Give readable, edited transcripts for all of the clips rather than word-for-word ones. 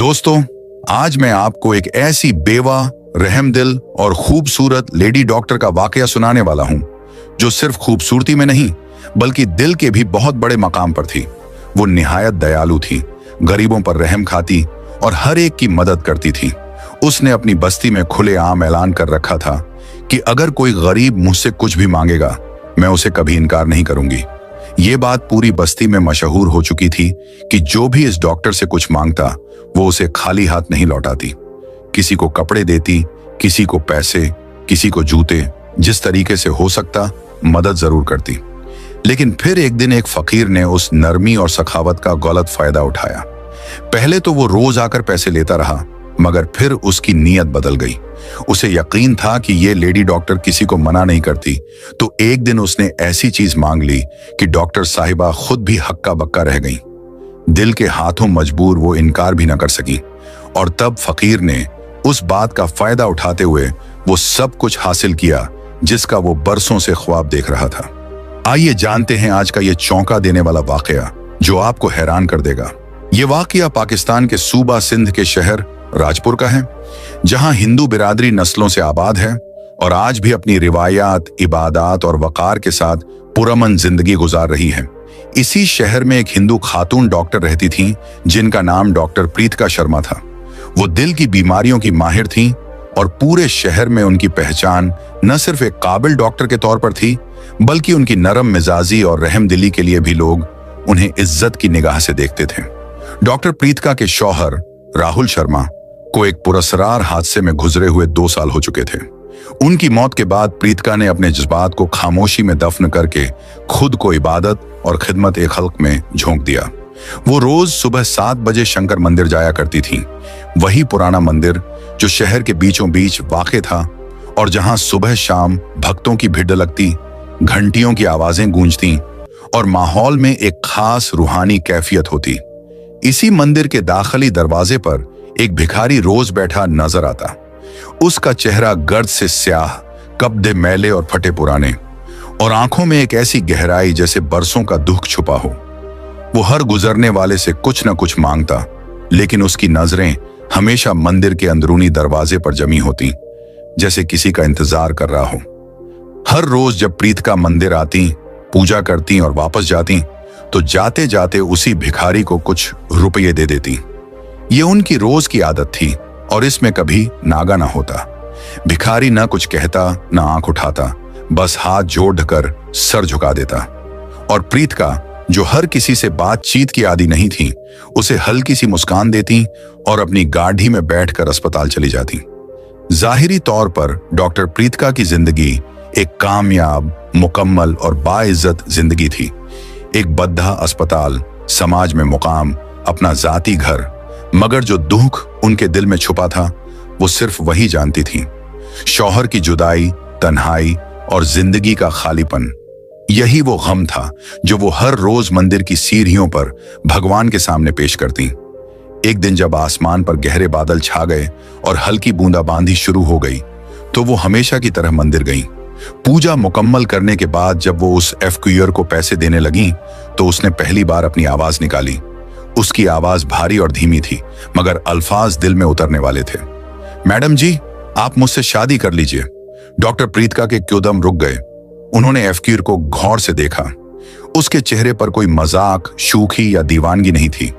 दोस्तों, आज मैं आपको एक ऐसी बेवा, रहमदिल और खूबसूरत लेडी डॉक्टर का वाकया सुनाने वाला हूं जो सिर्फ खूबसूरती में नहीं बल्कि दिल के भी बहुत बड़े मकाम पर थी। वो निहायत दयालु थी, गरीबों पर रहम खाती और हर एक की मदद करती थी। उसने अपनी बस्ती में खुलेआम ऐलान कर रखा था कि अगर कोई गरीब मुझसे कुछ भी मांगेगा, मैं उसे कभी इनकार नहीं करूंगी। ये बात पूरी बस्ती में मशहूर हो चुकी थी कि जो भी इस डॉक्टर से कुछ मांगता वो उसे खाली हाथ नहीं लौटाती। किसी को कपड़े देती, किसी को पैसे, किसी को जूते, जिस तरीके से हो सकता मदद जरूर करती। लेकिन फिर एक दिन एक फकीर ने उस नरमी और सखावत का गलत फायदा उठाया। पहले तो वो रोज आकर पैसे लेता रहा, मगर फिर उसकी नीयत बदल गई। उसे यकीन था कि ये लेडी डॉक्टर किसी को मना नहीं करती, तो एक दिन उसने ऐसी चीज मांग ली कि डॉक्टर साहिबा खुद भी हक्का बक्का रह गईं। दिल के हाथों मजबूर वो इनकार भी न कर सकी, और तब फकीर ने उस बात का फायदा उठाते हुए वो सब कुछ हासिल किया जिसका वो बरसों से ख्वाब देख रहा था। आइए जानते हैं आज का ये चौंका देने वाला वाकया जो आपको हैरान कर देगा। ये वाकया पाकिस्तान के सूबा सिंध के शहर राजपुर का है, जहां हिंदू बिरादरी नस्लों से आबाद है और आज भी अपनी रिवायात, इबादत और वकार के साथ पुरअमन जिंदगी गुजार रही है। इसी शहर में एक हिंदू खातून डॉक्टर रहती थीं जिनका नाम डॉक्टर प्रीतिका शर्मा था। वो दिल की बीमारियों की माहिर थीं और पूरे शहर में उनकी पहचान न सिर्फ एक काबिल डॉक्टर के तौर पर थी, बल्कि उनकी नरम मिजाजी और रहमदिली के लिए भी लोग उन्हें इज्जत की निगाह से देखते थे। डॉक्टर प्रीतिका के शौहर राहुल शर्मा को एक पुरस्कार हादसे में गुजरे हुए 2 साल हो चुके थे। उनकी मौत के बाद प्रीतिका ने अपने जज्बात को खामोशी में दफन करके खुद को इबादत और खिदमत ए खल्क में झोंक दिया। वो रोज सुबह 7 बजे शंकर मंदिर जाया करती थीं, वही पुराना मंदिर जो शहर के बीचों बीच वाक़े था और जहां सुबह शाम भक्तों की भीड़ लगती, घंटियों की आवाजें गूंजती और माहौल में एक खास रूहानी कैफियत होती। इसी मंदिर के दाखिली दरवाजे पर एक भिखारी रोज बैठा नजर आता। उसका चेहरा गर्द से स्याह, कपड़े मैले और फटे पुराने, और आंखों में एक ऐसी गहराई जैसे बरसों का दुख छुपा हो। वो हर गुजरने वाले से कुछ न कुछ मांगता, लेकिन उसकी नजरें हमेशा मंदिर के अंदरूनी दरवाजे पर जमी होती, जैसे किसी का इंतजार कर रहा हो। हर रोज जब प्रीतिका मंदिर आती, पूजा करती और वापस जाती, तो जाते जाते उसी भिखारी को कुछ रुपये दे देती। ये उनकी रोज की आदत थी और इसमें कभी नागा ना होता। भिखारी ना कुछ कहता, ना आंख उठाता, बस हाथ जोड़कर सर झुका देता। और प्रीतिका, जो हर किसी से बातचीत की आदी नहीं थी, उसे हल्की सी मुस्कान देती और अपनी गाड़ी में बैठकर अस्पताल चली जाती। जाहिरी तौर पर डॉक्टर प्रीतिका की जिंदगी एक कामयाब, मुकम्मल और बाइज्जत जिंदगी थी। एक बद्धा अस्पताल, समाज में मुकाम, अपना जाती घर, मगर जो दुख उनके दिल में छुपा था वो सिर्फ वही जानती थी। शौहर की जुदाई, तन्हाई और जिंदगी का खालीपन, यही वो गम था जो वो हर रोज मंदिर की सीढ़ियों पर भगवान के सामने पेश करती। एक दिन जब आसमान पर गहरे बादल छा गए और हल्की बूंदाबांदी शुरू हो गई, तो वो हमेशा की तरह मंदिर गईं। पूजा मुकम्मल करने के बाद जब वो उस एफक्यूअर को पैसे देने लगीं, तो उसने पहली बार अपनी आवाज निकाली। उसकी आवाज भारी और धीमी थी, मगर अल्फाज दिल में उतरने वाले थे। मैडम जी, आप मुझसे शादी कर लीजिए। डॉक्टर प्रीतिका के क्योदम रुक गए। उन्होंने एफक्यूअर को गौर से देखा। उसके चेहरे पर कोई मजाक, शूखी या दीवानगी नहीं थी।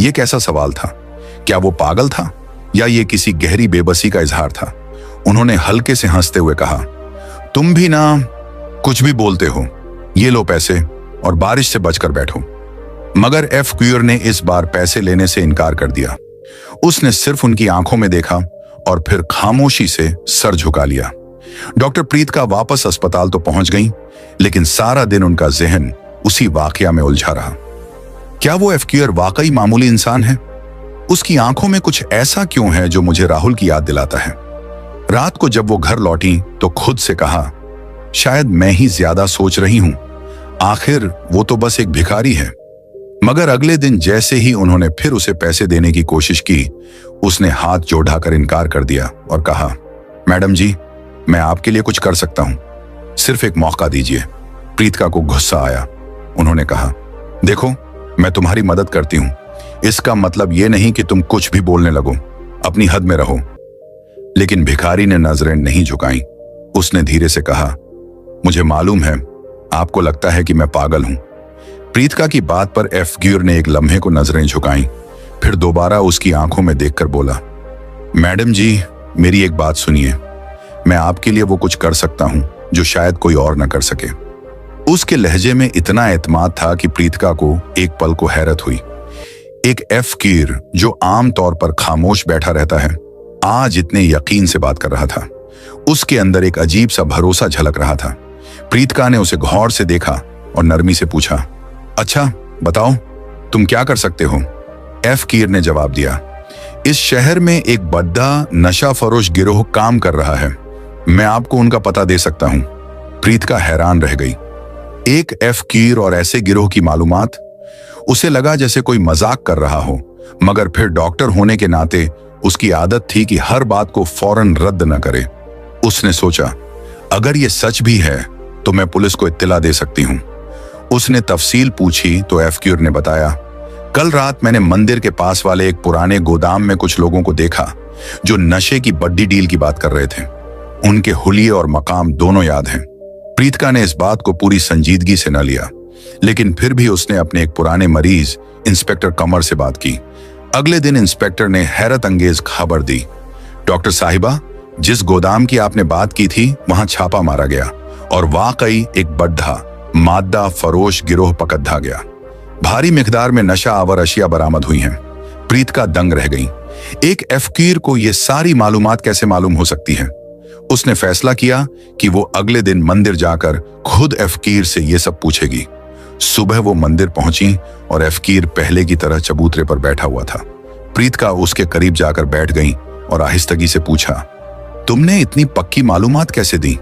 यह कैसा सवाल था? क्या वो पागल था या ये किसी गहरी बेबसी का इजहार था? उन्होंने हल्के से हंसते हुए कहा, तुम भी ना कुछ भी बोलते हो। ये लो पैसे और बारिश से बचकर बैठो। मगर एफक्यूअर ने इस बार पैसे लेने से इनकार कर दिया। उसने सिर्फ उनकी आंखों में देखा और फिर खामोशी से सर झुका लिया। डॉक्टर प्रीतिका वापस अस्पताल तो पहुंच गई, लेकिन सारा दिन उनका जहन उसी वाकया में उलझा रहा। क्या वो एफक्यूअर वाकई मामूली इंसान है? उसकी आंखों में कुछ ऐसा क्यों है जो मुझे राहुल की याद दिलाता है? रात को जब वो घर लौटी तो खुद से कहा, शायद मैं ही ज्यादा सोच रही हूं, आखिर वो तो बस एक भिखारी है। मगर अगले दिन जैसे ही उन्होंने फिर उसे पैसे देने की कोशिश की, उसने हाथ जोड़कर इनकार कर दिया और कहा, मैडम जी, मैं आपके लिए कुछ कर सकता हूं, सिर्फ एक मौका दीजिए। प्रीतिका को गुस्सा आया। उन्होंने कहा, देखो, मैं तुम्हारी मदद करती हूं, इसका मतलब ये नहीं कि तुम कुछ भी बोलने लगो, अपनी हद में रहो। लेकिन भिखारी ने नजरें नहीं झुकाई। उसने धीरे से कहा, मुझे मालूम है आपको लगता है कि मैं पागल हूं। प्रीतिका की बात पर एफ ग्यूर ने एक लम्हे को नजरें झुकाई, फिर दोबारा उसकी आंखों में देखकर बोला, मैडम जी मेरी एक बात सुनिए, मैं आपके लिए वो कुछ कर सकता हूं जो शायद कोई और न कर सके। उसके लहजे में इतना एतमाद था कि प्रीतिका को एक पल को हैरत हुई। एक एफ कीर जो आम तौर पर खामोश बैठा रहता है, आज इतने यकीन से बात कर रहा था। उसके अंदर एक अजीब सा भरोसा झलक रहा था। प्रीतिका ने उसे गौर से देखा और नरमी से पूछा, अच्छा बताओ तुम क्या कर सकते हो? एफ कीर ने जवाब दिया, इस शहर में एक बद्दा नशा फरोश गिरोह काम कर रहा है, मैं आपको उनका पता दे सकता हूं। प्रीतिका हैरान रह गई। एक एफ कीर और ऐसे गिरोह की मालूमात? उसे लगा जैसे कोई मजाक कर रहा हो, मगर फिर डॉक्टर होने के नाते उसकी आदत थी कि हर बात को फौरन रद्द न करे। उसने सोचा, अगर ये सच भी है तो मैं पुलिस को इत्तला दे सकती हूं। उसने तफसील पूछी तो एफ कीर ने बताया, कल रात मैंने मंदिर के पास वाले एक पुराने गोदाम में कुछ लोगों को देखा जो नशे की बड्डी डील की बात कर रहे थे। उनके हुलिये और मकाम दोनों याद हैं। प्रीतिका ने इस बात को पूरी संजीदगी से न लिया, लेकिन फिर भी उसने अपने एक पुराने मरीज इंस्पेक्टर कमर से बात की। अगले दिन इंस्पेक्टर ने हैरत अंगेज खबर दी, डॉक्टर साहिबा, जिस गोदाम की आपने बात की थी वहां छापा मारा गया और वाकई एक बड्ढा मादा फरोश गिरोह पकड़ा गया। भारी मिकदार में नशा आवर अशिया बरामद हुई हैं। प्रीतिका दंग रह गई। एक एफकीर को यह सारी मालूमात कैसे मालूम हो सकती है? उसने फैसला किया कि वो अगले दिन मंदिर जाकर खुद एफकीर से यह सब पूछेगी। सुबह वो मंदिर पहुंची और एफकीर पहले की तरह चबूतरे पर बैठा हुआ था। प्रीतिका उसके करीब जाकर बैठ गई और आहिस्तगी से पूछा, तुमने इतनी पक्की मालूमात कैसे दी?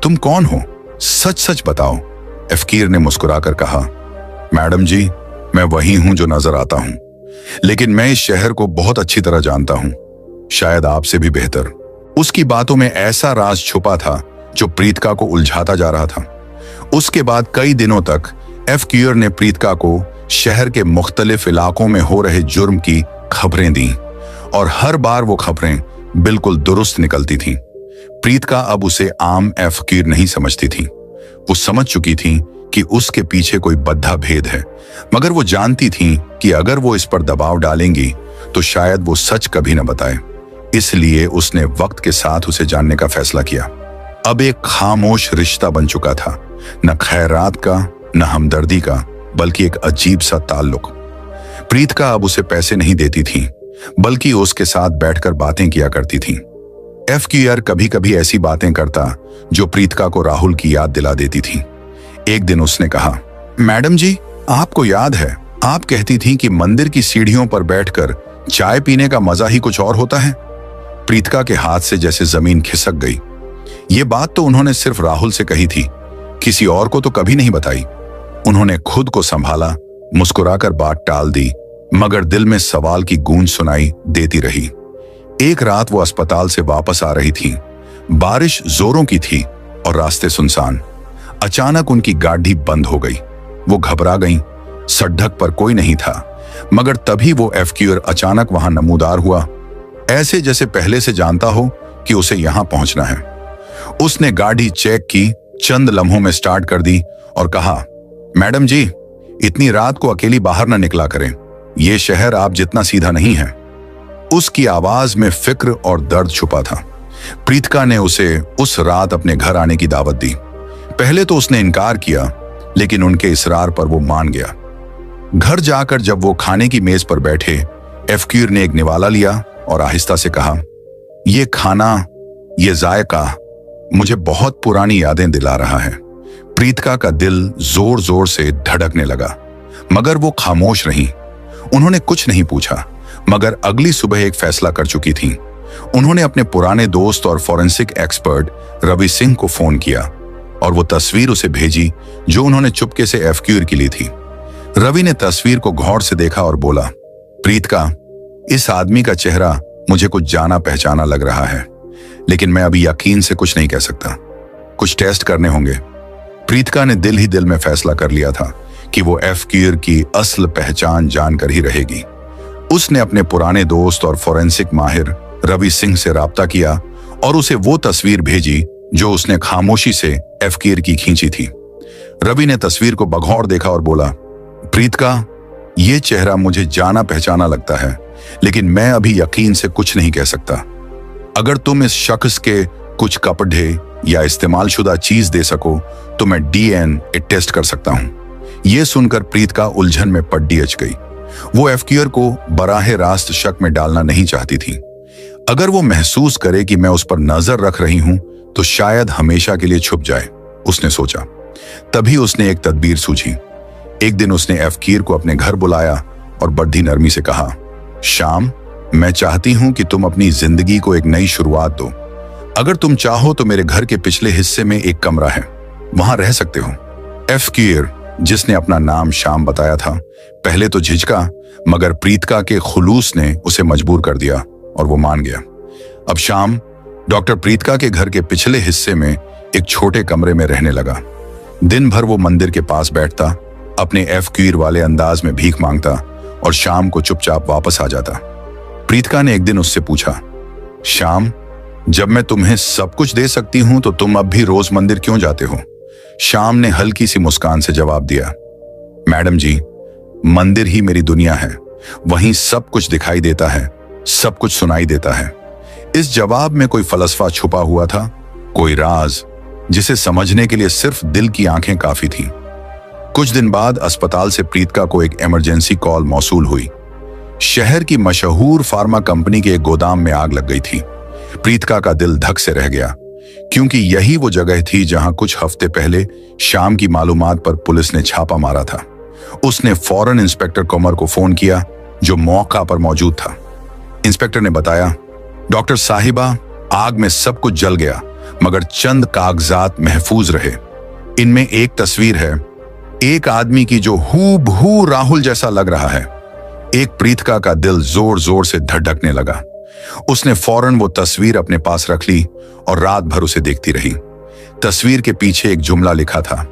तुम कौन हो? सच सच बताओ। एफकीर ने मुस्कुराकर कहा, मैडम जी, मैं वही हूं जो नजर आता हूं, लेकिन मैं इस शहर को बहुत अच्छी तरह जानता हूं, शायद आपसे भी बेहतर। उसकी बातों में ऐसा राज छुपा था जो प्रीतिका को उलझाता जा रहा था। उसके बाद कई दिनों तक एफकीर ने प्रीतिका को शहर के मुख्तलिफ इलाकों में हो रहे जुर्म की खबरें दी और हर बार वो खबरें बिल्कुल दुरुस्त निकलती थीं। प्रीतिका अब उसे आम एफकीर नहीं समझती थी। वो समझ चुकी थी कि उसके पीछे कोई बद्धा भेद है, मगर वो जानती थी कि अगर वो इस पर दबाव डालेंगी तो शायद वो सच कभी न बताए। इसलिए उसने वक्त के साथ उसे जानने का फैसला किया। अब एक खामोश रिश्ता बन चुका था, न खैरात का न हमदर्दी का, बल्कि एक अजीब सा ताल्लुक। प्रीतिका अब उसे पैसे नहीं देती थी, बल्कि उसके साथ बैठकर बातें किया करती थी। एफकीआर कभी कभी ऐसी बातें करता जो प्रीतिका को राहुल की याद दिला देती थी। एक दिन उसने कहा, मैडम जी, आपको याद है आप कहती थी कि मंदिर की सीढ़ियों पर बैठकर चाय पीने का मजा ही कुछ और होता है। प्रीतिका के हाथ से जैसे जमीन खिसक गई। ये बात तो उन्होंने सिर्फ राहुल से कही थी, किसी और को तो कभी नहीं बताई। उन्होंने खुद को संभाला, मुस्कुराकर बात टाल दी, मगर दिल में सवाल की गूंज सुनाई देती रही। एक रात वो अस्पताल से वापस आ रही थी। बारिश जोरों की थी और रास्ते सुनसान। अचानक उनकी गाड़ी बंद हो गई। वो घबरा गईं। सड़क पर कोई नहीं था, मगर तभी वो एफक्यूर अचानक वहां नमूदार हुआ, ऐसे जैसे पहले से जानता हो कि उसे यहां पहुंचना है। उसने गाड़ी चेक की, चंद लम्हों में स्टार्ट कर दी और कहा, मैडम जी, इतनी रात को अकेली बाहर न निकला करें, यह शहर आप जितना सीधा नहीं है। उसकी आवाज में फिक्र और दर्द छुपा था। प्रीतिका ने उसे उस रात अपने घर आने की दावत दी। पहले तो उसने इनकार किया, लेकिन उनके इसरार पर वो मान गया। घर जाकर जब वो खाने की मेज पर बैठे, एफक्यूर ने एक निवाला लिया और आहिस्ता से कहा, ये खाना, ये जायका मुझे बहुत पुरानी यादें दिला रहा है। प्रीतिका का दिल जोर जोर से धड़कने लगा, मगर वो खामोश रहीं। उन्होंने कुछ नहीं पूछा, मगर अगली सुबह एक फैसला कर चुकी थीं। उन्होंने अपने पुराने दोस्त और फॉरेंसिक एक्सपर्ट रवि सिंह को फोन किया और वो तस्वीर उसे भेजी जो उन्होंने चुपके से एफक्यूर की ली थी। रवि ने तस्वीर को गौर से देखा और बोला, प्रीतिका, इस आदमी का चेहरा मुझे कुछ जाना पहचाना लग रहा है, लेकिन मैं अभी यकीन से कुछ नहीं कह सकता। कुछ टेस्ट करने होंगे। प्रीतिका ने दिल ही दिल में फैसला कर लिया था कि वो एफक्यूर की असल पहचान जानकर ही रहेगी। उसने अपने पुराने दोस्त और फोरेंसिक माहिर रवि सिंह से राब्ता किया और उसे वो तस्वीर भेजी जो उसने खामोशी से एफकीर की खींची थी। रवि ने तस्वीर को बघौर देखा और बोला, प्रीत का ये चेहरा मुझे जाना पहचाना लगता है, लेकिन मैं अभी यकीन से कुछ नहीं कह सकता। अगर तुम इस शख्स के कुछ कपड़े या इस्तेमालशुदा चीज दे सको तो मैं डीएनए टेस्ट कर सकता हूं। यह सुनकर प्रीत का उलझन में पड्डी अच गई। वो एफक्यूर को बराहे रास्त शक में डालना नहीं चाहती थी। अगर वो महसूस करे कि मैं उस पर नजर रख रही हूं तो शायद हमेशा के लिए छुप जाए, उसने सोचा। तभी उसने एक तदबीर सूझी। एक दिन उसने एफकीर को अपने घर बुलाया और बड़ी नरमी से कहा, शाम, मैं चाहती हूं कि तुम अपनी जिंदगी को एक नई शुरुआत दो। अगर तुम चाहो तो मेरे घर के पिछले हिस्से में एक कमरा है, वहां रह सकते हो। एफकीर, जिसने अपना नाम शाम बताया था, पहले तो झिझका, मगर प्रीतका के खुलूस ने उसे मजबूर कर दिया और वो मान गया। अब शाम डॉक्टर प्रीतका के घर के पिछले हिस्से में एक छोटे कमरे में रहने लगा। दिन भर वो मंदिर के पास बैठता, अपने एफक्यूर वाले अंदाज में भीख मांगता और शाम को चुपचाप वापस आ जाता। प्रीतका ने एक दिन उससे पूछा, शाम, जब मैं तुम्हें सब कुछ दे सकती हूं तो तुम अब भी रोज मंदिर क्यों जाते हो? शाम ने हल्की सी मुस्कान से जवाब दिया, मैडम जी, मंदिर ही मेरी दुनिया है। वहीं सब कुछ दिखाई देता है, सब कुछ सुनाई देता है। इस जवाब में कोई फलसफा छुपा हुआ था, कोई राज जिसे समझने के लिए सिर्फ दिल की आंखें काफी थीं। कुछ दिन बाद अस्पताल से प्रीतका को एक इमरजेंसी कॉल मौसूल हुई। शहर की मशहूर फार्मा कंपनी के एक गोदाम में आग लग गई थी। प्रीतका का दिल धक से रह गया, क्योंकि यही वो जगह थी जहां कुछ हफ्ते पहले शाम की मालूमात पर पुलिस ने छापा मारा था। उसने फौरन इंस्पेक्टर कमर को फोन किया, जो मौका पर मौजूद था। इंस्पेक्टर ने बताया, डॉक्टर साहिबा, आग में सब कुछ जल गया, मगर चंद कागजात महफूज रहे। इनमें एक तस्वीर है, एक आदमी की जो हूबहू राहुल जैसा लग रहा है। एक प्रीतका का दिल जोर जोर से धड़कने लगा। उसने फौरन वो तस्वीर अपने पास रख ली और रात भर उसे देखती रही। तस्वीर के पीछे एक जुमला लिखा था,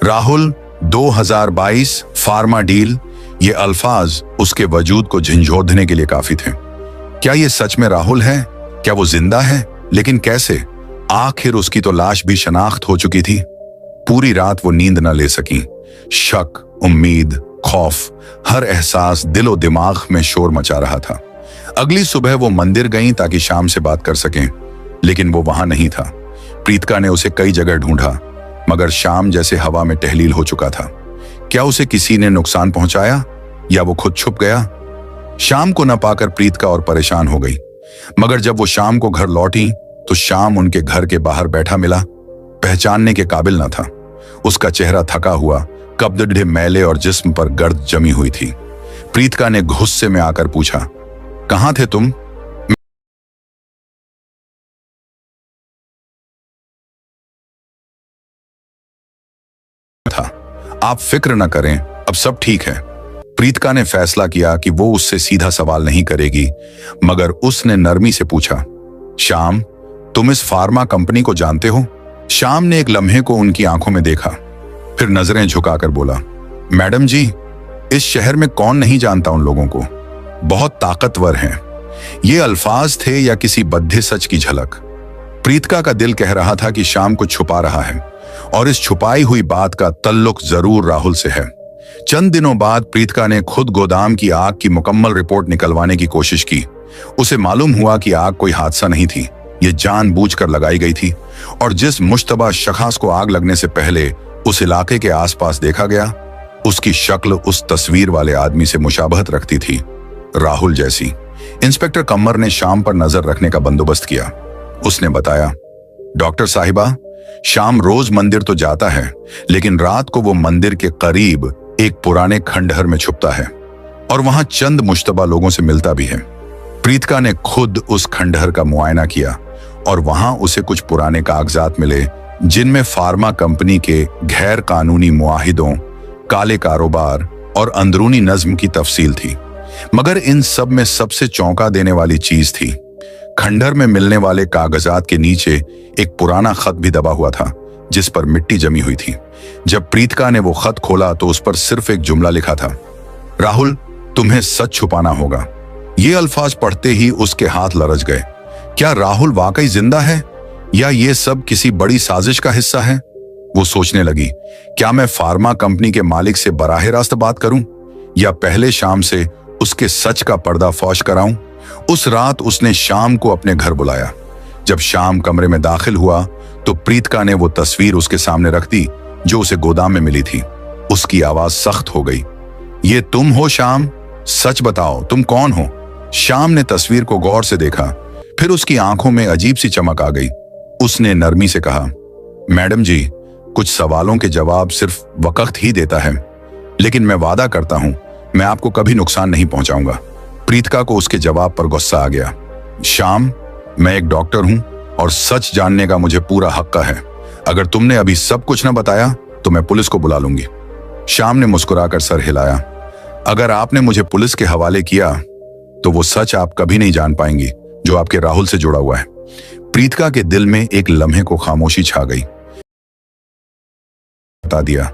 राहुल 2022 फार्मा डील। ये अल्फाज उसके वजूद को झंझोड़ने के लिए काफी थे। क्या ये सच में राहुल है? क्या वो जिंदा है? लेकिन कैसे? आखिर उसकी तो लाश भी शनाख्त हो चुकी थी। पूरी रात वो नींद न ले सकी। शक, उम्मीद, खौफ, हर एहसास दिलो दिमाग में शोर मचा रहा था। अगली सुबह वो मंदिर गईं ताकि शाम से बात कर सकें, लेकिन वो वहां नहीं था। प्रीतका ने उसे कई जगह ढूंढा, मगर शाम जैसे हवा में टहलील हो चुका था। क्या उसे किसी ने नुकसान पहुंचाया या वो खुद छुप गया? शाम को न पाकर प्रीतका और परेशान हो गई, मगर जब वो शाम को घर लौटी तो शाम उनके घर के बाहर बैठा मिला। पहचानने के काबिल न था। उसका चेहरा थका हुआ, कपड़े मैले और जिस्म पर गर्द जमी हुई थी। प्रीतका ने गुस्से में आकर पूछा, कहां थे तुम? था। आप फिक्र न करें, अब सब ठीक है। प्रीतका ने फैसला किया कि वो उससे सीधा सवाल नहीं करेगी, मगर उसने नरमी से पूछा, शाम, तुम इस फार्मा कंपनी को जानते हो? शाम ने एक लम्हे को उनकी आंखों में देखा, फिर नजरें झुकाकर बोला, मैडम जी, इस शहर में कौन नहीं जानता उन लोगों को। बहुत ताकतवर हैं। ये अल्फाज थे या किसी बद्धे सच की झलक? प्रीतका का दिल कह रहा था कि शाम को छुपा रहा है और इस छुपाई हुई बात का तल्लुक जरूर राहुल से है। चंद दिनों बाद प्रीतका ने खुद गोदाम की आग की मुकम्मल रिपोर्ट निकलवाने की कोशिश की। उसे मालूम हुआ कि आग कोई हादसा नहीं थी, ये जानबूझकर लगाई गई थी, और जिस मुश्तबा शख्स को आग लगने से पहले उस इलाके के आसपास देखा गया, उसकी शक्ल उस तस्वीर वाले आदमी से मुशाबहत रखती थी, राहुल जैसी। इंस्पेक्टर कमर ने शाम पर नजर रखने का बंदोबस्त किया। उसने बताया, डॉक्टर साहिबा, शाम रोज मंदिर तो जाता है, लेकिन रात को वो मंदिर के करीब एक पुराने खंडहर में छुपता है और वहां चंद मुश्तबा लोगों से मिलता भी है। प्रीतका ने खुद उस खंडहर का मुआयना किया और वहां उसे कुछ पुराने कागजात मिले, जिनमें फार्मा कंपनी के गैर कानूनी मुआहिदों, काले कारोबार और अंदरूनी नज्म की तफसील थी। मगर इन सब में सबसे चौंका देने वाली चीज थी, खंडहर में मिलने वाले कागजात के नीचे एक पुराना खत भी दबा हुआ था, जिस पर मिट्टी जमी हुई थी। जब प्रीतका ने वो खत खोला तो उस पर सिर्फ एक जुमला लिखा था, राहुल, तुम्हें सच छुपाना होगा। ये अल्फाज पढ़ते ही उसके हाथ लरज गए। क्या राहुल वाकई जिंदा है या ये सब किसी बड़ी साजिश का हिस्सा है? वो सोचने लगी, क्या मैं फार्मा कंपनी के मालिक से बराह रास्त बात करूं या पहले शाम से उसके सच का पर्दाफाश कराऊं? उस रात उसने शाम को अपने घर बुलाया। जब शाम कमरे में दाखिल हुआ तो प्रीतिका ने वो तस्वीर उसके सामने रख दी जो उसे गोदाम में मिली थी। उसकी आवाज सख्त हो गई। ये तुम हो शाम? सच बताओ, तुम कौन हो? शाम ने तस्वीर को गौर से देखा, फिर उसकी आंखों में अजीब सी चमक आ गई। उसने नरमी से कहा, मैडम जी, कुछ सवालों के जवाब सिर्फ वक्त ही देता है, लेकिन मैं वादा करता हूं मैं आपको कभी नुकसान नहीं पहुंचाऊंगा। प्रीतिका को उसके जवाब पर गुस्सा आ गया। शाम, मैं एक डॉक्टर हूं और सच जानने का मुझे पूरा हक है। अगर तुमने अभी सब कुछ न बताया तो मैं पुलिस को बुला लूंगी। शाम ने मुस्कुराकर सर हिलाया। अगर आपने मुझे पुलिस के हवाले किया तो वो सच आप कभी नहीं जान पाएंगी जो आपके राहुल से जुड़ा हुआ है। प्रीतिका के दिल में एक लम्हे को खामोशी छा गई। बता दिया,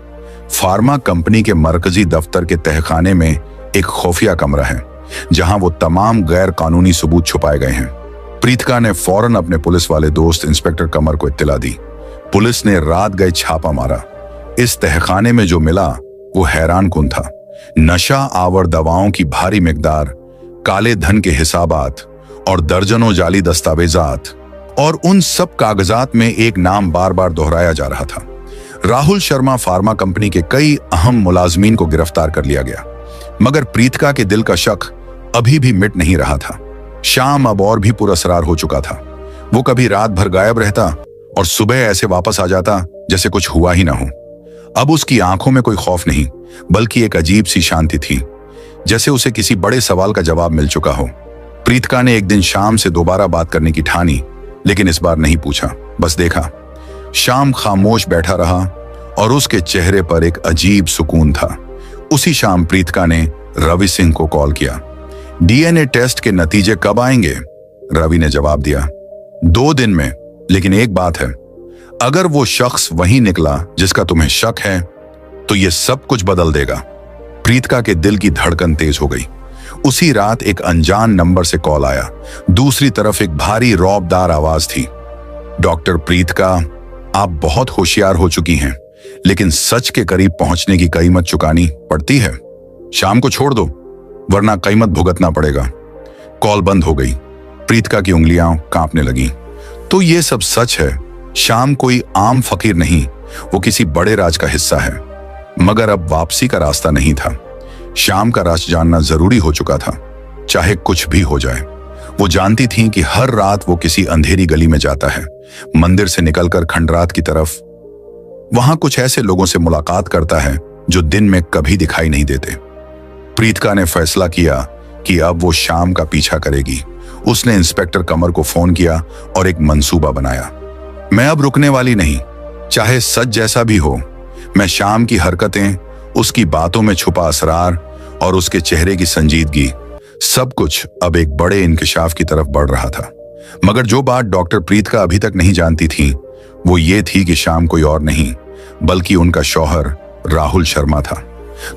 फार्मा कंपनी के मरकजी दफ्तर के तहखाने में एक खुफिया कमरा है जहां वो तमाम गैर कानूनी सबूत छुपाए गए हैं। प्रीतिका ने फौरन अपने पुलिस वाले दोस्त इंस्पेक्टर कमर को इत्तला दी। पुलिस ने रात गए छापा मारा। इस तहखाने में जो मिला वो हैरान कुन था। नशा आवर दवाओं की भारी मिकदार, काले धन के हिसाबात और दर्जनों जाली दस्तावेजात, और उन सब कागजात में एक नाम बार बार दोहराया जा रहा था। राहुल शर्मा फार्मा कंपनी के कई अहम मुलाजमीन को गिरफ्तार कर लिया गया, मगर प्रीतिका के दिल का शक अभी भी मिट नहीं रहा था। शाम अब और भी पुरअसरार हो चुका था। वो कभी रात भर गायब रहता और सुबह ऐसे वापस आ जाता जैसे कुछ हुआ ही ना हो। अब उसकी आंखों में कोई खौफ नहीं, बल्कि एक अजीब सी शांति थी, जैसे उसे किसी बड़े सवाल का जवाब मिल चुका हो। प्रीतिका ने एक दिन शाम से दोबारा बात करने की ठानी, लेकिन इस बार नहीं पूछा, बस देखा। शाम खामोश बैठा रहा और उसके चेहरे पर एक अजीब सुकून था। उसी शाम प्रीतिका ने रवि सिंह को कॉल किया। डीएनए टेस्ट के नतीजे कब आएंगे? रवि ने जवाब दिया, 2 दिन में, लेकिन एक बात है, अगर वो शख्स वही निकला जिसका तुम्हें शक है तो ये सब कुछ बदल देगा। प्रीतिका के दिल की धड़कन तेज हो गई। उसी रात एक अनजान नंबर से कॉल आया। दूसरी तरफ एक भारी रौबदार आवाज थी, डॉक्टर प्रीतिका, आप बहुत होशियार हो चुकी हैं, लेकिन सच के करीब पहुंचने की कीमत चुकानी पड़ती है। शाम को छोड़ दो, वरना कीमत भुगतना पड़ेगा। कॉल बंद हो गई। प्रीतिका की उंगलियां कांपने लगीं। तो ये सब सच है। शाम कोई आम फकीर नहीं, वो किसी बड़े राज का हिस्सा है। मगर अब वापसी का रास्ता नहीं था। शाम का राज जानना जरूरी हो चुका था, चाहे कुछ भी हो जाए। वो जानती थी कि हर रात वो किसी अंधेरी गली में जाता है, मंदिर से निकलकर खंडरात की तरफ। वहां कुछ ऐसे लोगों से मुलाकात करता है जो दिन में कभी दिखाई नहीं देते। प्रीतिका ने फैसला किया कि अब वो शाम का पीछा करेगी। उसने इंस्पेक्टर कमर को फोन किया और एक मंसूबा बनाया। मैं अब रुकने वाली नहीं, चाहे सच जैसा भी हो। मैं शाम की हरकतें, उसकी बातों में छुपा असरार और उसके चेहरे की संजीदगी, सब कुछ अब एक बड़े इंकिशाफ की तरफ बढ़ रहा था। मगर जो बात डॉक्टर प्रीतिका अभी तक नहीं जानती थी वो ये थी कि शाम कोई और नहीं बल्कि उनका शौहर राहुल शर्मा था।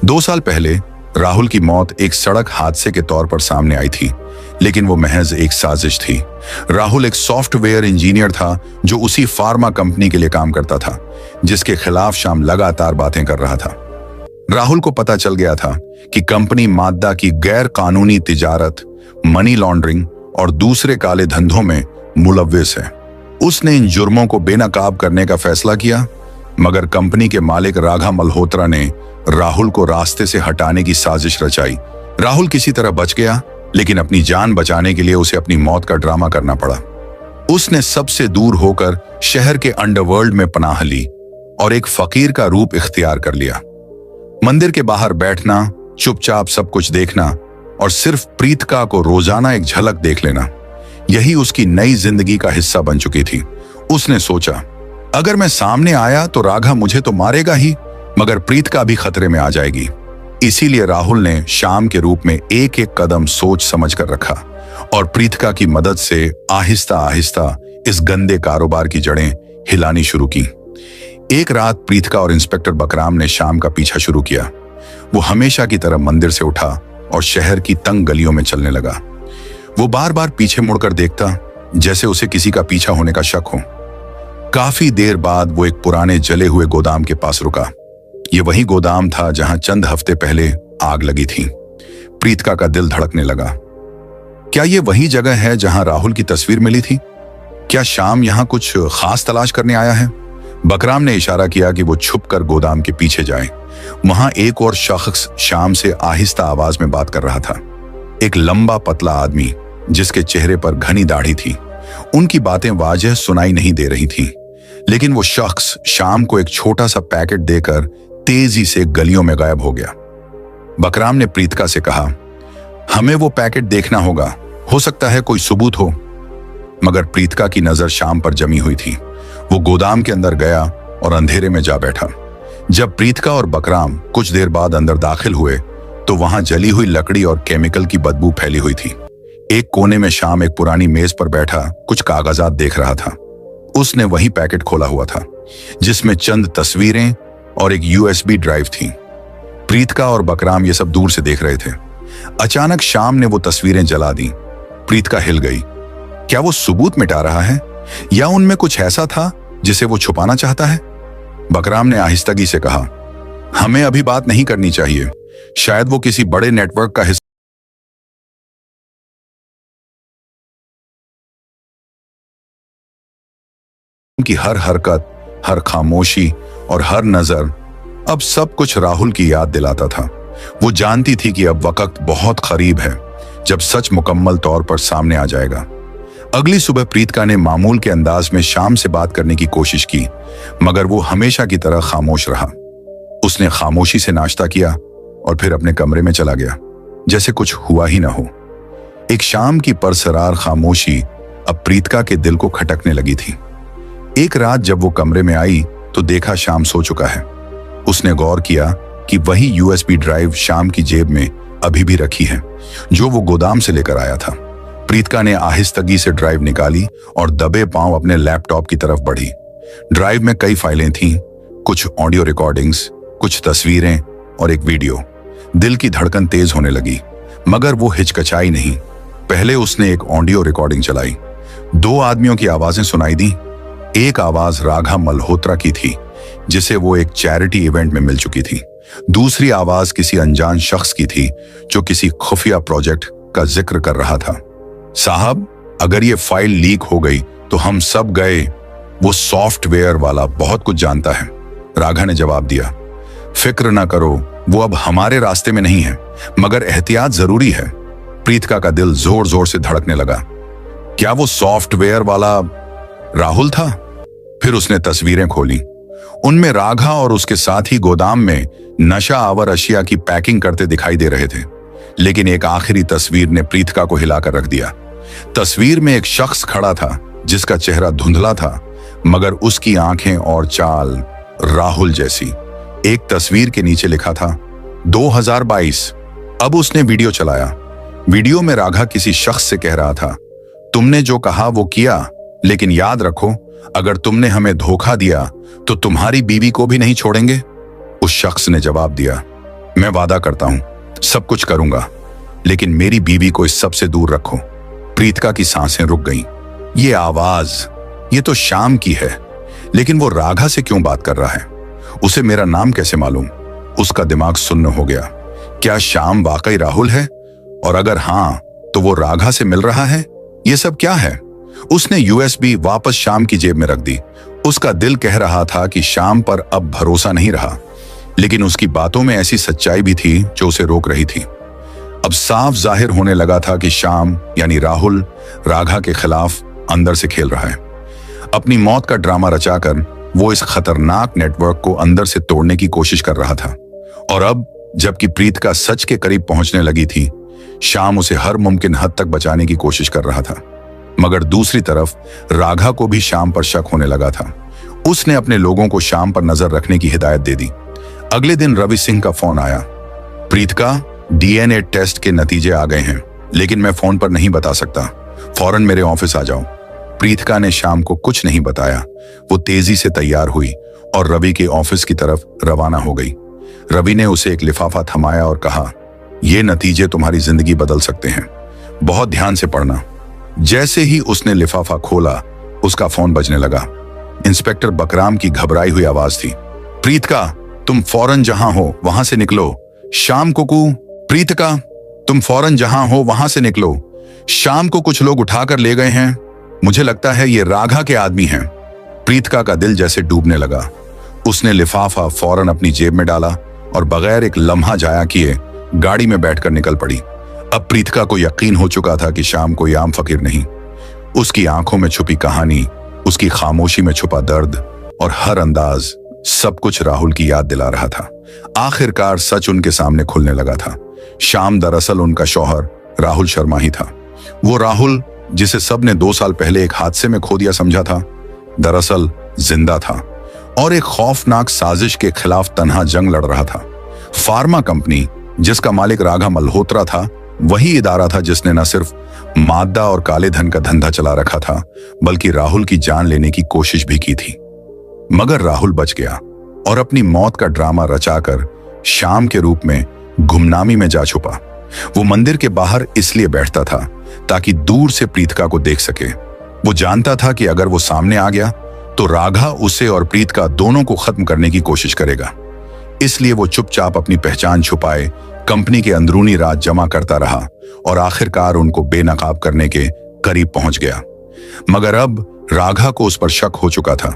2 साल पहले राहुल की मौत एक सड़क हादसे के तौर पर सामने आई थी, लेकिन वो महज एक साजिश थी। राहुल एक सॉफ्टवेयर इंजीनियर था जो उसी फार्मा कंपनी के लिए काम करता था जिसके खिलाफ शाम लगातार बातें कर रहा था। राहुल को पता चल गया था कि कंपनी मादा की गैर कानूनी तिजारत, मनी लॉन्ड्रिंग और दूसरे काले धंधों में मुलव्विस है। उसने इन जुर्मों को बेनकाब करने का फैसला किया, मगर कंपनी के मालिक राघा मल्होत्रा ने राहुल को रास्ते से हटाने की साजिश रचाई। राहुल किसी तरह बच गया, लेकिन अपनी जान बचाने के लिए उसे अपनी मौत का ड्रामा करना पड़ा। उसने सबसे दूर होकर शहर के अंडरवर्ल्ड में पनाह ली और एक फकीर का रूप इख्तियार कर लिया। मंदिर के बाहर बैठना, चुपचाप सब कुछ देखना और सिर्फ प्रीतिका को रोजाना एक झलक देख लेना, यही उसकी नई जिंदगी का हिस्सा बन चुकी थी। उसने सोचा, अगर मैं सामने आया तो राघा मुझे तो मारेगा ही, मगर प्रीतिका भी खतरे में आ जाएगी। इसीलिए राहुल ने शाम के रूप में एक एक कदम सोच समझ कर रखा और प्रीतिका की मदद से आहिस्ता आहिस्ता इस गंदे कारोबार की जड़ें हिलानी शुरू की। एक रात प्रीतिका और इंस्पेक्टर बकराम ने शाम का पीछा शुरू किया। वो हमेशा की तरह मंदिर से उठा, और शहर की तंग गलियों में चलने लगा। वो बार बार पीछे मुड़कर देखता, जैसे उसे किसी का पीछा होने का शक हो। काफी देर बाद वो एक पुराने जले हुए गोदाम के पास रुका। ये वही गोदाम था जहां चंद हफ्ते पहले आग लगी थी। प्रीतिका का दिल धड़कने लगा। क्या ये वही जगह है जहां राहुल की तस्वीर मिली थी? क्या श्याम यहां कुछ खास तलाश करने आया है? बकराम ने इशारा किया कि वो छुपकर गोदाम के पीछे जाए। वहां एक और शख्स श्याम से आहिस्ता आवाज में बात कर रहा था। एक लंबा पतला आदमी जिसके चेहरे पर घनी दाढ़ी थी। उनकी बातें वाजह सुनाई नहीं दे रही थी, लेकिन वो शख्स श्याम को एक छोटा सा पैकेट देकर तेजी से गलियों में गायब हो गया। बकराम ने प्रीतिका से कहा, हमें वो पैकेट देखना होगा, हो सकता है कोई सबूत हो। मगर प्रीतिका की नजर श्याम पर जमी हुई थी। वो गोदाम के अंदर गया और अंधेरे में जा बैठा। जब प्रीतिका और बकराम कुछ देर बाद अंदर दाखिल हुए तो वहां जली हुई लकड़ी और केमिकल की बदबू फैली हुई थी। एक कोने में श्याम एक पुरानी मेज पर बैठा कुछ कागजात देख रहा था। उसने वही पैकेट खोला हुआ था जिसमें चंद तस्वीरें और एक यूएसबी ड्राइव थी। प्रीतिका और बकराम ये सब दूर से देख रहे थे। अचानक श्याम ने वो तस्वीरें जला दी। प्रीतिका हिल गई। क्या वो सबूत मिटा रहा है या उनमें कुछ ऐसा था जिसे वो छुपाना चाहता है? बकराम ने आहिस्तगी से कहा, हमें अभी बात नहीं करनी चाहिए। शायद वो किसी बड़े नेटवर्क का हिस्सा। उनकी हर हरकत, हर खामोशी और हर नजर अब सब कुछ राहुल की याद दिलाता था। वो जानती थी कि अब वक्त बहुत करीब है जब सच मुकम्मल तौर पर सामने आ जाएगा। अगली सुबह प्रीतिका ने मामूल के अंदाज में श्याम से बात करने की कोशिश की, मगर वो हमेशा की तरह खामोश रहा। उसने खामोशी से नाश्ता किया और फिर अपने कमरे में चला गया, जैसे कुछ हुआ ही ना हो। एक शाम की परसरार खामोशी अब प्रीतिका के दिल को खटकने लगी थी। एक रात जब वो कमरे में आई तो देखा श्याम सो चुका है। उसने गौर किया कि वही यूएसबी ड्राइव श्याम की जेब में अभी भी रखी है, जो वो गोदाम से लेकर आया था। प्रीतिका ने आहिस्तगी से ड्राइव निकाली और दबे पांव अपने लैपटॉप की तरफ बढ़ी। ड्राइव में कई फाइलें थीं, कुछ ऑडियो रिकॉर्डिंग्स, कुछ तस्वीरें और एक वीडियो। दिल की धड़कन तेज होने लगी, मगर वो हिचकिचाई नहीं। पहले उसने एक ऑडियो रिकॉर्डिंग चलाई। 2 आदमियों की आवाजें सुनाई दी। एक आवाज राघा मल्होत्रा की थी, जिसे वो एक चैरिटी इवेंट में मिल चुकी थी। दूसरी आवाज किसी अनजान शख्स की थी जो किसी खुफिया प्रोजेक्ट का जिक्र कर रहा था। साहब, अगर ये फाइल लीक हो गई तो हम सब गए। वो सॉफ्टवेयर वाला बहुत कुछ जानता है, राघा ने जवाब दिया। फिक्र ना करो, वो अब हमारे रास्ते में नहीं है, मगर एहतियात जरूरी है। प्रीतिका का दिल जोर जोर से धड़कने लगा। क्या वो सॉफ्टवेयर वाला राहुल था? फिर उसने तस्वीरें खोली। उनमें राघा और उसके साथी गोदाम में नशा आवर अशिया की पैकिंग करते दिखाई दे रहे थे। लेकिन एक आखिरी तस्वीर ने प्रीतिका को हिलाकर रख दिया। तस्वीर में एक शख्स खड़ा था जिसका चेहरा धुंधला था, मगर उसकी आंखें और चाल राहुल जैसी। एक तस्वीर के नीचे लिखा था 2022। अब उसने वीडियो चलाया। वीडियो में राघा किसी शख्स से कह रहा था, तुमने जो कहा वो किया, लेकिन याद रखो, अगर तुमने हमें धोखा दिया तो तुम्हारी बीवी को भी नहीं छोड़ेंगे। उस शख्स ने जवाब दिया, मैं वादा करता हूं सब कुछ करूंगा, लेकिन मेरी बीवी को इस सब से दूर रखो। प्रीतिका की सांसें रुक गईं। ये आवाज, ये तो श्याम की है, लेकिन वो राघा से क्यों बात कर रहा है? उसे मेरा नाम कैसे मालूम? उसका दिमाग सुन्न हो गया। क्या श्याम वाकई राहुल है? और अगर हां, तो वो राघा से मिल रहा है? ये सब क्या है? उसने यूएसबी वापस श्याम की जेब में रख दी। उसका दिल कह रहा था कि श्याम पर अब भरोसा नहीं रहा, लेकिन उसकी बातों में ऐसी सच्चाई भी थी जो उसे रोक रही थी। अब साफ जाहिर होने लगा था कि श्याम यानी राहुल राघा के खिलाफ अंदर से खेल रहा है। अपनी मौत का ड्रामा रचाकर वो इस खतरनाक नेटवर्क को अंदर से तोड़ने की कोशिश कर रहा था। और अब जबकि प्रीतिका सच के करीब पहुंचने लगी थी, श्याम उसे हर मुमकिन हद तक बचाने की कोशिश कर रहा था। मगर दूसरी तरफ राघा को भी श्याम पर शक होने लगा था। उसने अपने लोगों को श्याम पर नजर रखने की हिदायत दे दी। अगले दिन रवि सिंह का फोन आया। प्रीतिका, डीएनए टेस्ट के नतीजे आ गए हैं, लेकिन मैं फोन पर नहीं बता सकता। फौरन मेरे ऑफिस आ जाओ। प्रीतिका ने श्याम को कुछ नहीं बताया। वो तेजी से तैयार हुई और रवि के ऑफिस की तरफ रवाना हो गई। रवि ने उसे एक लिफाफा थमाया और कहा, ये नतीजे तुम्हारी जिंदगी बदल सकते हैं। बहुत ध्यान से पढ़ना। जैसे ही उसने लिफाफा खोला, उसका फोन बजने लगा। इंस्पेक्टर बकराम की घबराई हुई आवाज थी। प्रीतका, तुम फौरन जहां हो वहां से निकलो। शाम को प्रीतका, तुम फौरन जहां हो वहां से निकलो। शाम को कुछ लोग उठाकर ले गए हैं। मुझे लगता है ये राघा के आदमी हैं। प्रीतका का दिल जैसे डूबने लगा। उसने लिफाफा फौरन अपनी जेब में डाला और बगैर एक लम्हा जाया किए गाड़ी में बैठकर निकल पड़ी। अब प्रीतका को यकीन हो चुका था कि शाम कोई आम फकीर नहीं। उसकी आंखों में छुपी कहानी, उसकी खामोशी में छुपा दर्द और हर अंदाज, सब कुछ राहुल की याद दिला रहा था। आखिरकार सच उनके सामने खुलने लगा था। शाम दरअसल उनका शौहर राहुल शर्मा ही था। वो राहुल जिसे सबने 2 साल पहले एक हादसे में खो दिया समझा था, दरअसल जिंदा था और एक खौफनाक साजिश के खिलाफ तन्हा जंग लड़ रहा था। फार्मा कंपनी जिसका मालिक राघा मल्होत्रा था, वही इदारा था जिसने न सिर्फ मादा और काले धन का धंधा चला रखा था, बल्कि राहुल की जान लेने की कोशिश भी की थी। मगर राहुल बच गया और अपनी मौत का ड्रामा रचाकर शाम के रूप में गुमनामी में जा छुपा। वो मंदिर के बाहर इसलिए बैठता था ताकि दूर से प्रीतका को देख सके। वो जानता था कि अगर वो सामने आ गया तो राघा उसे और प्रीतका दोनों को खत्म करने की कोशिश करेगा। इसलिए वो चुपचाप अपनी पहचान छुपाए कंपनी के अंदरूनी राज जमा करता रहा और आखिरकार उनको बेनकाब करने के करीब पहुंच गया। मगर अब राघा को उस पर शक हो चुका था।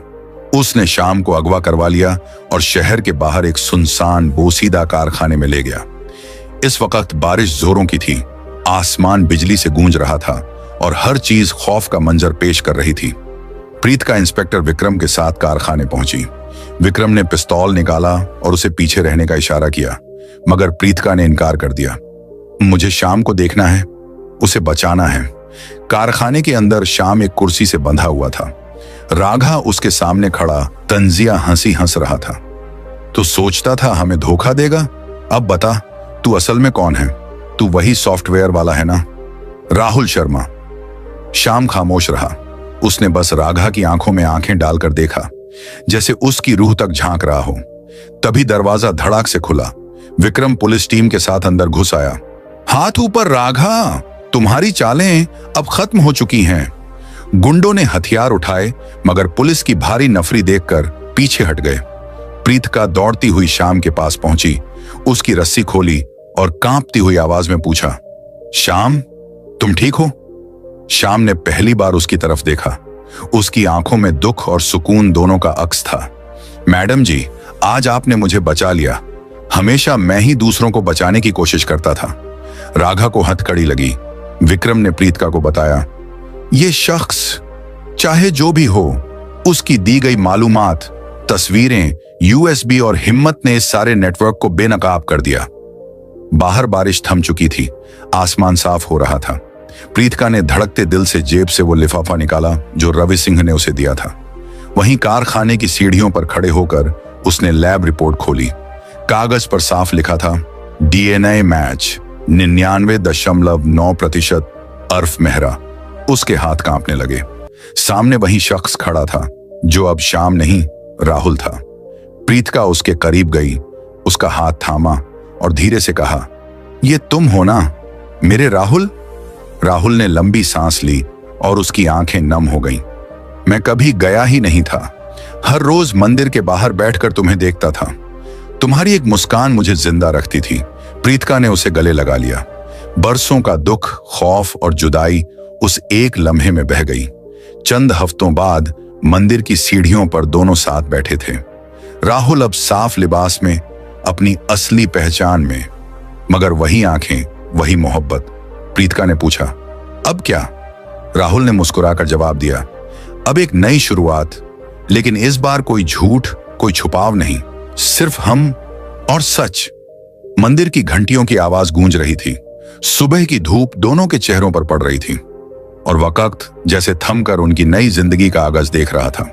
उसने शाम को अगवा करवा लिया और शहर के बाहर एक सुनसान बोसीदा कारखाने में ले गया। इस वक्त बारिश जोरों की थी, आसमान बिजली से गूंज रहा था और हर चीज खौफ का मंजर पेश कर रही थी। प्रीतका इंस्पेक्टर विक्रम के साथ कारखाने पहुंची। विक्रम ने पिस्तौल निकाला और उसे पीछे रहने का इशारा किया, मगर प्रीतका ने इनकार कर दिया। मुझे शाम को देखना है, उसे बचाना है। कारखाने के अंदर शाम एक कुर्सी से बंधा हुआ था। राघा उसके सामने खड़ा तंजिया हंसी हंस रहा था। तो सोचता था हमें धोखा देगा? अब बता, तू असल में कौन है? तू वही सॉफ्टवेयर वाला है ना? राहुल शर्मा। शाम खामोश रहा। उसने बस राघा की आंखों में आंखें डालकर देखा, जैसे उसकी रूह तक झांक रहा हो। तभी दरवाजा धड़ाक से खुला। विक्रम पुलिस टीम के साथ अंदर घुस आया। हाथ ऊपर राघा, तुम्हारी चालें अब खत्म हो चुकी हैं। गुंडों ने हथियार उठाए, मगर पुलिस की भारी नफरी देखकर पीछे हट गए। प्रीतका दौड़ती हुई शाम के पास पहुंची, उसकी रस्सी खोली और कांपती हुई आवाज में पूछा, शाम, तुम ठीक हो? शाम ने पहली बार उसकी तरफ देखा। उसकी आंखों में दुख और सुकून दोनों का अक्स था। मैडम जी, आज आपने मुझे बचा लिया। हमेशा मैं ही दूसरों को बचाने की कोशिश करता था। राघा को हथकड़ी लगी। विक्रम ने प्रीतका को बताया, ये शख्स चाहे जो भी हो, उसकी दी गई मालूमात, तस्वीरें, यूएसबी और हिम्मत ने इस सारे नेटवर्क को बेनकाब कर दिया। बाहर बारिश थम चुकी थी, आसमान साफ हो रहा था। प्रीतका ने धड़कते दिल से जेब से वो लिफाफा निकाला जो रवि सिंह ने उसे दिया था। वहीं कारखाने की सीढ़ियों पर खड़े होकर उसने लैब रिपोर्ट खोली। कागज पर साफ लिखा था, डीएनए मैच 99.9% अर्फ मेहरा। उसके हाथ कांपने लगे। सामने वही शख्स खड़ा था जो अब शाम नहीं, राहुल था। प्रीतका उसके करीब गई, उसका हाथ थामा और धीरे से कहा, ये तुम हो ना मेरे राहुल? राहुल ने लंबी सांस ली और उसकी आंखें नम हो गईं। मैं कभी गया ही नहीं था। हर रोज मंदिर के बाहर बैठकर तुम्हें देखता था। तुम्हारी एक मुस्कान मुझे जिंदा रखती थी। प्रीतका ने उसे गले लगा लिया। बरसों का दुख, खौफ और जुदाई उस एक लम्हे में बह गई। चंद हफ्तों बाद मंदिर की सीढ़ियों पर दोनों साथ बैठे थे। राहुल अब साफ लिबास में, अपनी असली पहचान में, मगर वही आंखें, वही मोहब्बत। प्रीतका ने पूछा, अब क्या? राहुल ने मुस्कुराकर जवाब दिया, अब एक नई शुरुआत, लेकिन इस बार कोई झूठ, कोई छुपाव नहीं, सिर्फ हम और सच। मंदिर की घंटियों की आवाज गूंज रही थी। सुबह की धूप दोनों के चेहरों पर पड़ रही थी और वक्त जैसे थमकर उनकी नई जिंदगी का आगाज देख रहा था।